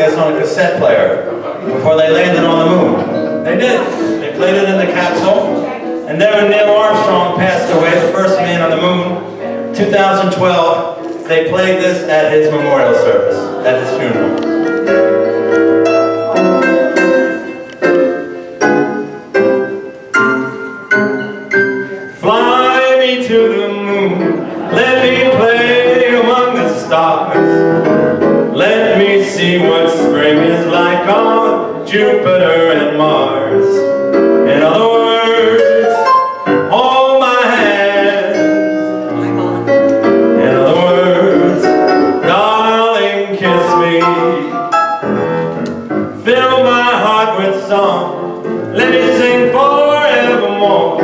this on a cassette player before they landed on the moon. They did. They played it in the capsule. And then when Neil Armstrong passed away, the first man on the moon, 2012, they played this at his memorial service, at his funeral. Fly me to the moon, let me play among the stars. Let me see what spring is like on Jupiter and Mars. In other words, hold my hand. In other words, darling, kiss me. Fill my heart with song. Let me sing forevermore.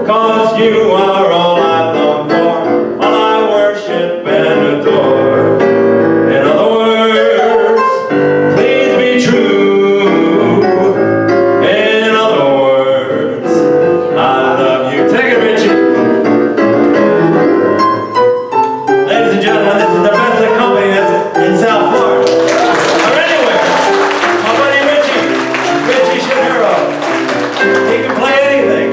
'Cause you are all I long for, all I worship and adore. In other words, please be true. In other words, I love you. Take it, Richie. Ladies and gentlemen, this is the best accompanist in South Florida. Or anywhere. My buddy Richie Shapiro. He can play anything.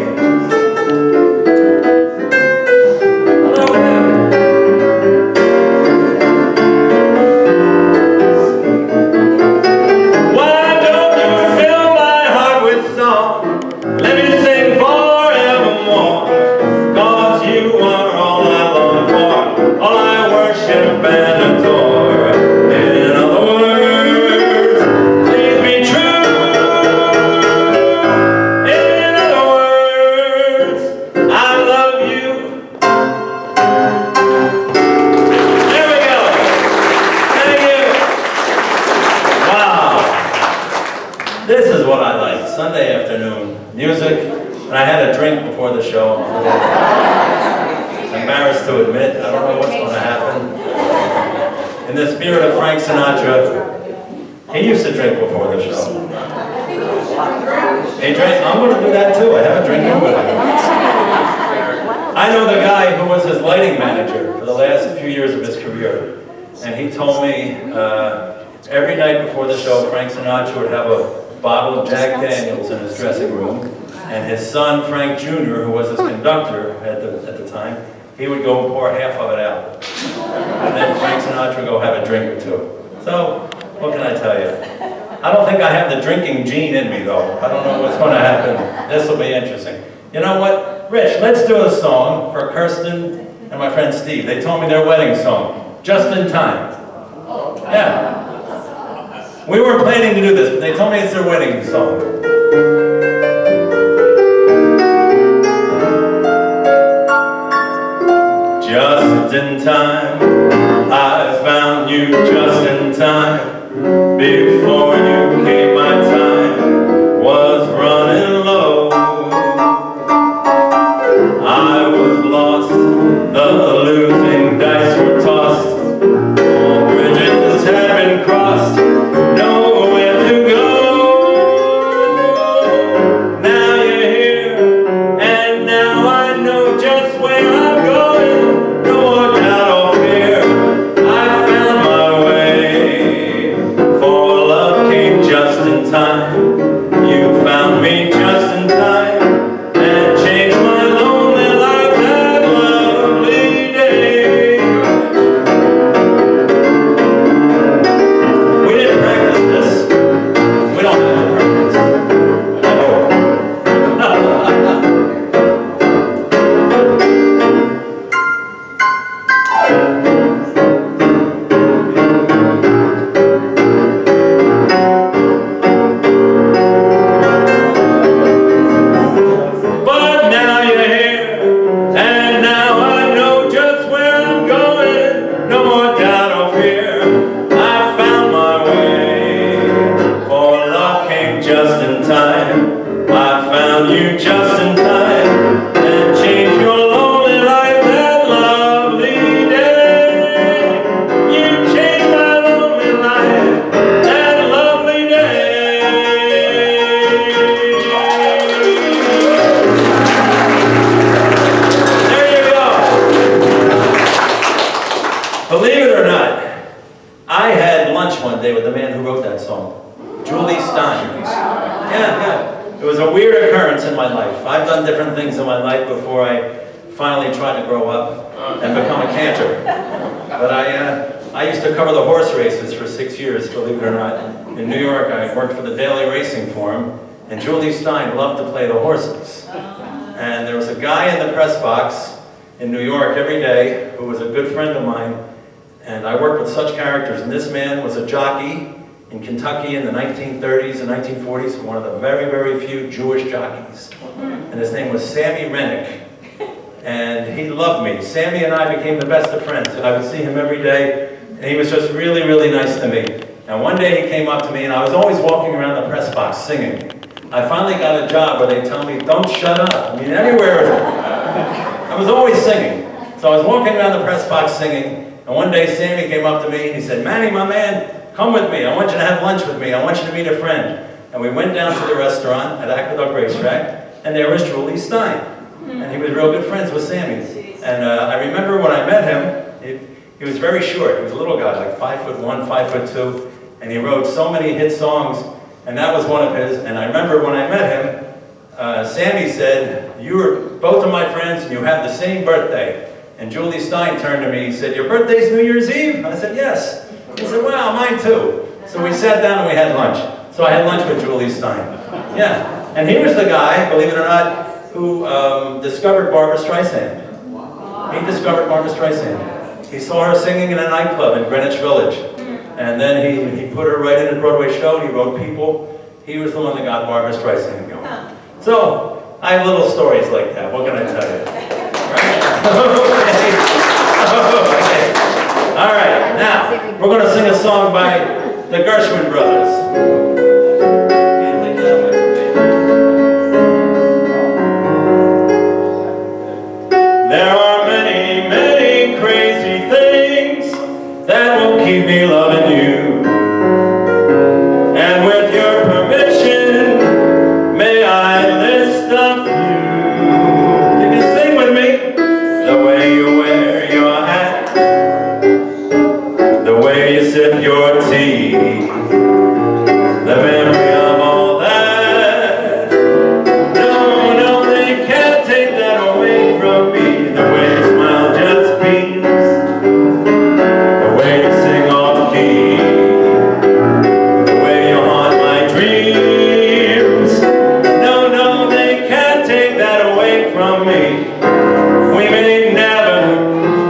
This is what I like, Sunday afternoon music, and I had a drink before the show. I'm embarrassed to admit, I don't know what's going to happen. In the spirit of Frank Sinatra, he used to drink before the show. He drank, I'm going to do that too, I have a drink with him. I know the guy who was his lighting manager for the last few years of his career, and he told me every night before the show, Frank Sinatra would have a bottle of Jack Daniels in his dressing room, and his son, Frank Jr., who was his conductor at the time, he would go pour half of it out. And then Frank Sinatra would go have a drink or two. So, what can I tell you? I don't think I have the drinking gene in me, though. I don't know what's going to happen. This will be interesting. You know what? Rich, let's do a song for Kirsten and my friend Steve. They told me their wedding song, Just in Time. Yeah. We weren't planning to do this, but they told me it's their wedding song. Just in time, I found you just in time. Before you came, my time was running low. I was lost, the losing dice were tossed. All bridges had been crossed. Believe it or not, I had lunch one day with the man who wrote that song. Julie Stein. Yeah. It was a weird occurrence in my life. I've done different things in my life before I finally tried to grow up and become a cantor. But I used to cover the horse races for 6 years, believe it or not. In New York, I worked for the Daily Racing Forum, and Julie Stein loved to play the horses. And there was a guy in the press box in New York every day who was a good friend of mine, and I worked with such characters, and this man was a jockey in Kentucky in the 1930s and 1940s, one of the very, very few Jewish jockeys. And his name was Sammy Rennick. And he loved me. Sammy and I became the best of friends. And I would see him every day, and he was just really, really nice to me. And one day he came up to me, and I was always walking around the press box singing. I finally got a job where they tell me, don't shut up. I mean, anywhere. I was always singing. So I was walking around the press box singing, and one day Sammy came up to me, and he said, Manny, my man, come with me. I want you to have lunch with me. I want you to meet a friend. And we went down to the restaurant at Aqueduct Racetrack, and there was Julie Stein. And he was real good friends with Sammy. And I remember when I met him, he was very short. He was a little guy, like 5'1", 5'2", and he wrote so many hit songs, and that was one of his. And I remember when I met him, Sammy said, you are both of my friends, and you have the same birthday. And Julie Stein turned to me, he said, your birthday's New Year's Eve? I said, yes. He said, wow, mine too. So we sat down and we had lunch. So I had lunch with Julie Stein. Yeah, and he was the guy, believe it or not, who discovered Barbra Streisand. He discovered Barbra Streisand. He saw her singing in a nightclub in Greenwich Village. And then he put her right in a Broadway show, and he wrote People. He was the one that got Barbra Streisand going. So, I have little stories like that. What can I tell you? Right? Okay. All right, now, we're going to sing a song by the Gershwin brothers. There are many, many crazy things that will keep me loving you. And with your permission, may I list a few. You can sing with me. The way you wear your hat, the way you sip your tea, the memory of all that. No, no, they can't take that away from me. The way you smile just beams, the way you sing off key, the way you haunt my dreams. No, no, they can't take that away from me. We may never,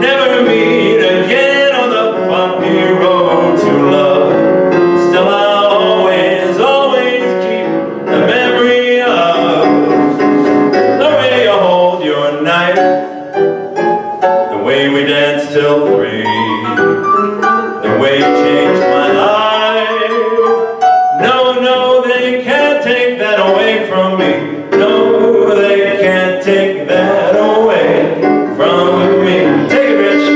never meet again on the bumpy road to love. Still I'll always, always keep the memory of the way you hold your knife, the way we danced till 3, the way you changed my life. No, no, they can't take that away from me. No, they can't take that away from me. Take it, Rich.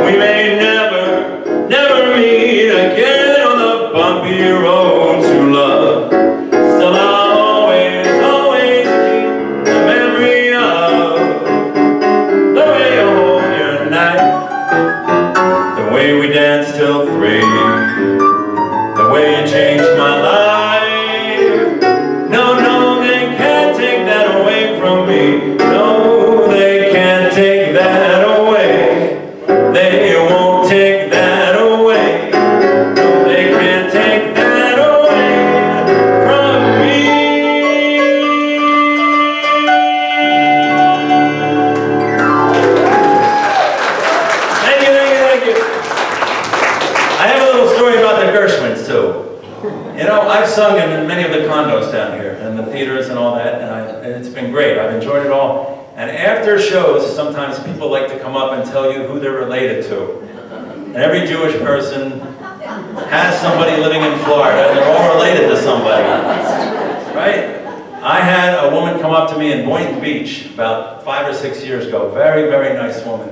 We may never, never meet again on the bumpy road to love. Still I'll always, always keep the memory of the way you hold your knife, the way we danced till 3, the way you changed my life. No, no, they can't take that away from me. No, they can't take that away. They won't take that away. No, they can't take that away from me. Thank you, thank you, thank you. I have a little story about the Gershwins, too. You know, I've sung in many of the condos down here, and the theaters and all that, and it's been great. I've enjoyed it all. And after shows, sometimes people like to come up and tell you who they're related to. And every Jewish person has somebody living in Florida, and they're all related to somebody. Right? I had a woman come up to me in Boynton Beach about 5 or 6 years ago. Very, very nice woman.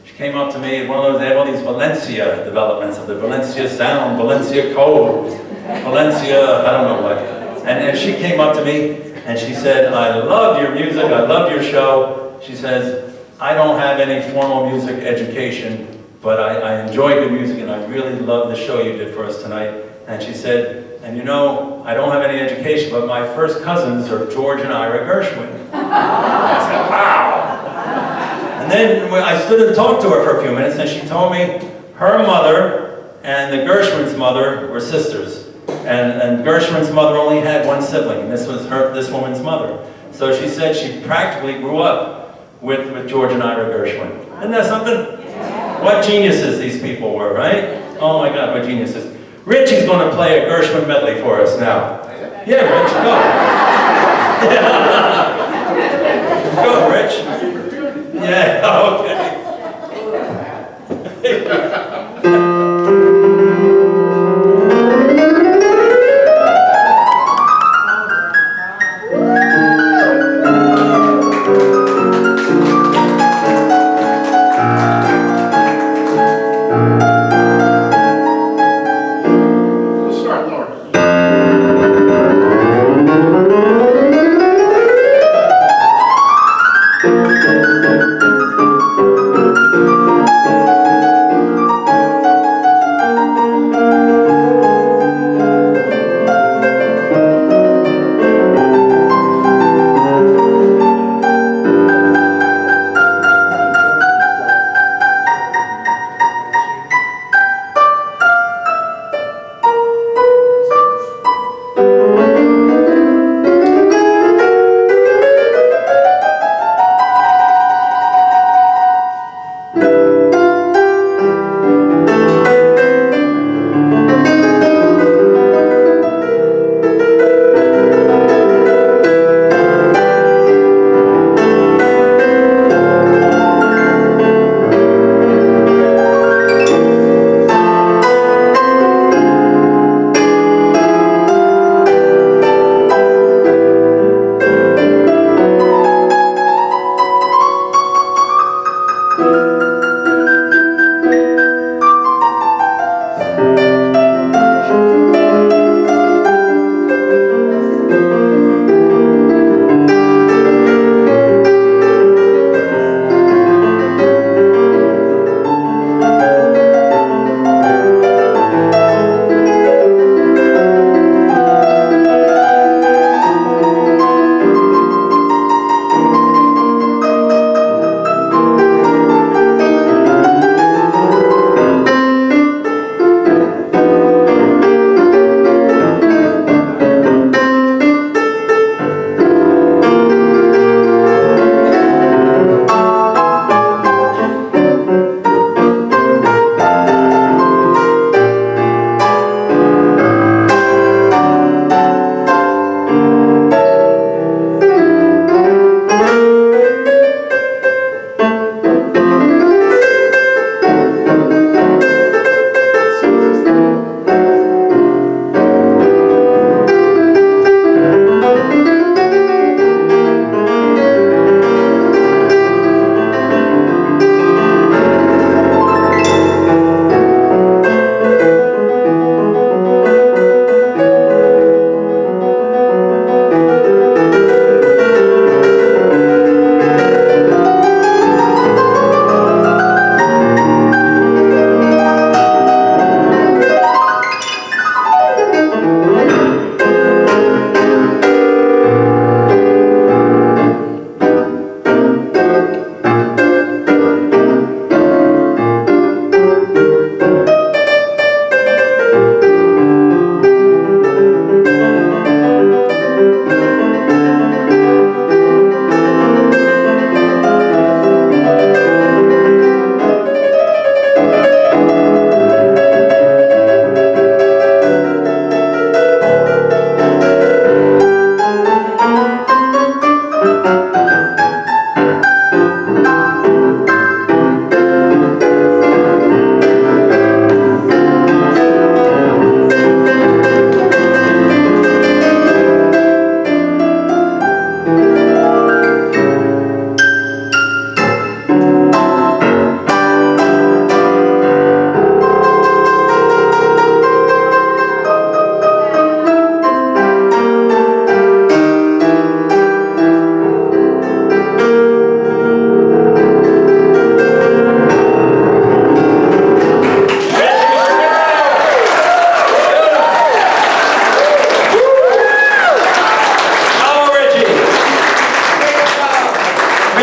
She came up to me at one of those, they have all these Valencia developments of the Valencia Sound, Valencia Cove, Valencia, I don't know what. And she came up to me and she said, I loved your music, I loved your show. She says, I don't have any formal music education, but I enjoy good music and I really love the show you did for us tonight. And she said, and you know, I don't have any education, but my first cousins are George and Ira Gershwin. I said, wow. And then I stood and talked to her for a few minutes and she told me her mother and the Gershwin's mother were sisters. And Gershwin's mother only had one sibling, and this was this woman's mother. So she said she practically grew up with George and Ira Gershwin. Isn't that something? Yeah. What geniuses these people were, right? Oh my God, what geniuses. Richie's going to play a Gershwin medley for us now. Yeah, Rich, go. Go, Rich. Yeah, okay. Thank you.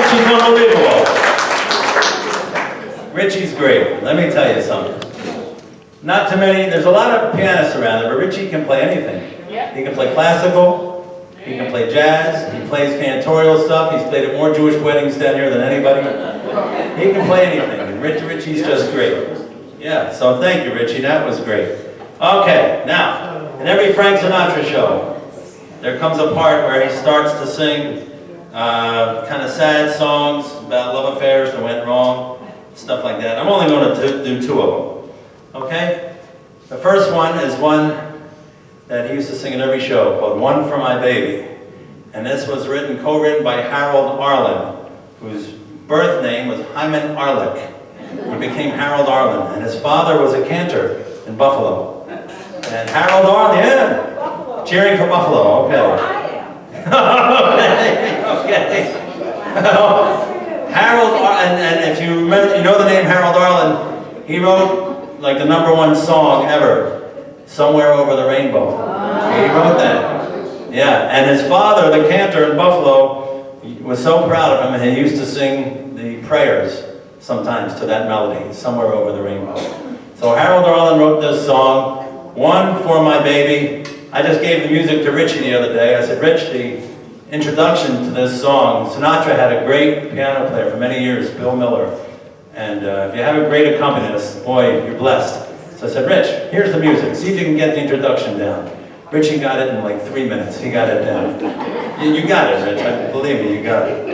She's unbelievable. Richie's great. Let me tell you something. Not too many, there's a lot of pianists around there, but Richie can play anything. He can play classical, he can play jazz, he plays cantorial stuff. He's played at more Jewish weddings down here than anybody. He can play anything, and Richie's just great. Yeah, so thank you, Richie, that was great. Okay, now, in every Frank Sinatra show, there comes a part where he starts to sing kind of sad songs about love affairs that went wrong, stuff like that. I'm only going to do two of them. Okay? The first one is one that he used to sing at every show called One for My Baby. And this was co-written by Harold Arlen, whose birth name was Hyman Arlick, who became Harold Arlen. And his father was a cantor in Buffalo. And Harold Arlen, yeah, cheering for Buffalo, okay. okay. Harold Arlen, and if you remember, you know the name Harold Arlen, he wrote like the #1 song ever, Somewhere Over the Rainbow. He wrote that. Yeah, and his father, the cantor in Buffalo, was so proud of him, and he used to sing the prayers sometimes to that melody, Somewhere Over the Rainbow. So Harold Arlen wrote this song, One for My Baby. I just gave the music to Richie the other day. I said, Rich, the introduction to this song, Sinatra had a great piano player for many years, Bill Miller. And if you have a great accompanist, boy, you're blessed. So I said, Rich, here's the music. See if you can get the introduction down. Richie got it in like 3 minutes. He got it down. You got it, Rich. Believe me, you got it.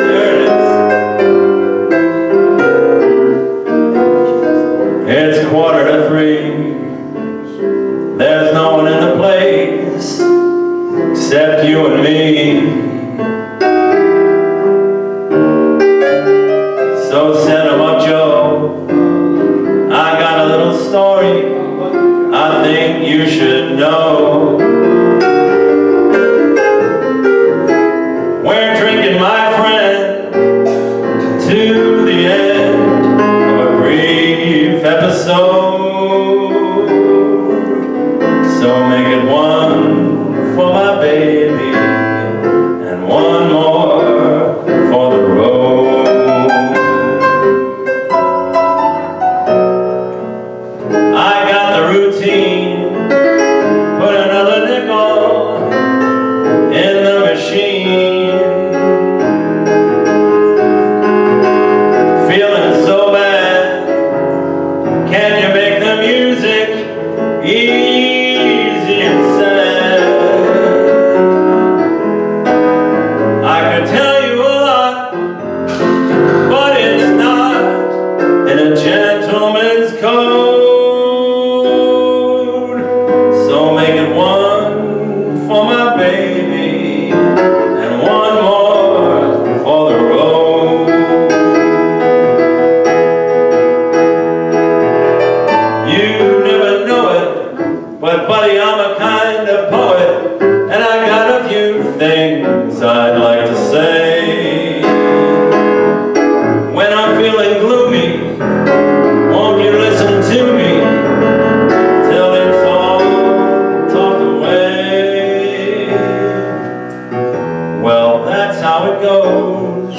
There it is. It's 2:45. There's no one in the place except you and me. So set 'em up, Joe. I got a little story I think you should know. We're drinking, my friend, to the end of a brief episode. So make it one for my baby and one more for the road. I got the routine, put another nickel in the machine. Feeling so bad, can you make the music easy and sad? I could tell you a lot, but it's not in a gentleman's code. So make it one for my baby and one more for the road. You never know it, but buddy, I'm a kind of poet, and I got a few things I'd like to say. When I'm feeling gloomy, won't you listen to me till it's all talked away? Well, that's how it goes.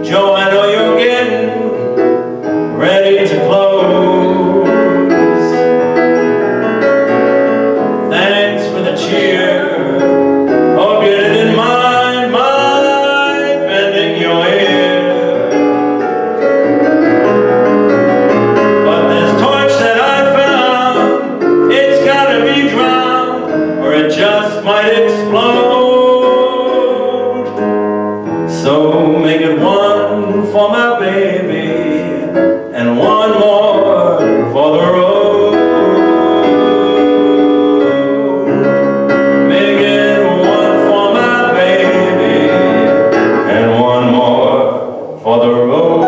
Joe, I know you're getting ready to close. Thanks for the cheer. Hope you didn't mind my bending your ear. But this torch that I found, it's gotta be drowned, or it just might explode. So make it one for my baby and one more for the road. Make it one for my baby and one more for the road.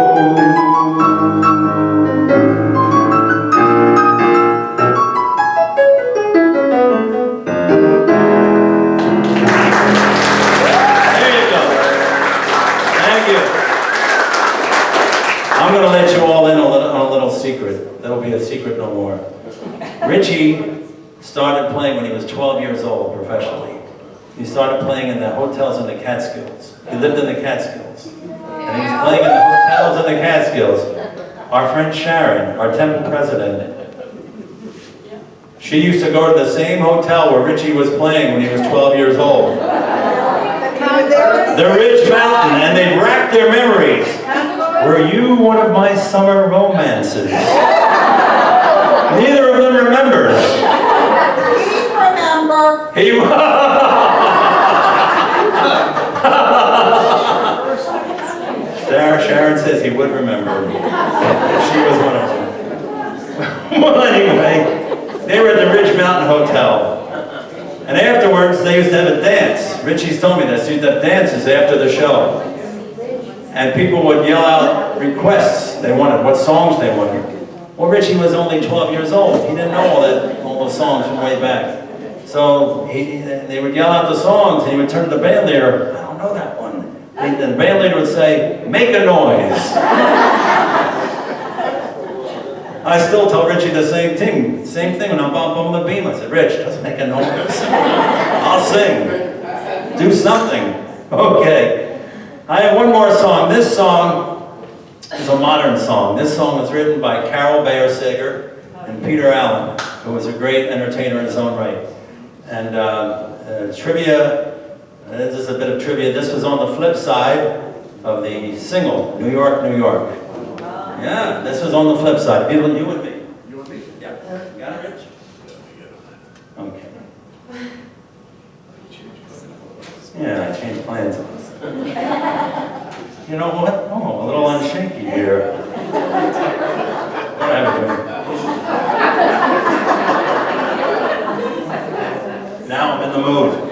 There you go. Thank you. I'm going to let you all in on a little secret. That'll be a secret no more. Richie started playing when he was 12 years old professionally. He started playing in the hotels in the Catskills. He lived in the Catskills. And he was playing in the hotels in the Catskills. Our friend Sharon, our temple president, she used to go to the same hotel where Richie was playing when he was 12 years old. The Ridge Mountain, and they racked their memories. Were you one of my summer romances? Neither of them remembers. He remember. He Sharon says he would remember if she was one of them. Well, anyway, they were at the Ridge Mountain Hotel. And afterwards, they used to have a dance. Richie's told me this. They used to have dances after the show. And people would yell out requests they wanted, what songs they wanted. Well, Richie was only 12 years old. He didn't know all the songs from way back. So they would yell out the songs, and he would turn to the band leader, I don't know that one. And the band leader would say, make a noise. I still tell Richie the same thing when I'm on the beam. I said, Rich, just make a noise. I'll sing. Do something. Okay. I have one more song. This song is a modern song. This song was written by Carol Bayer Sager and Peter Allen, who was a great entertainer in his own right. And trivia, this is a bit of trivia. This was on the flip side of the single, New York, New York. Yeah, this was on the flip side. People, you and me. You and me? Yeah. Got it, Rich? Okay. Yeah, I changed plans. You know what? Oh, a little unshaky here. What have a drink. Now I'm in the mood.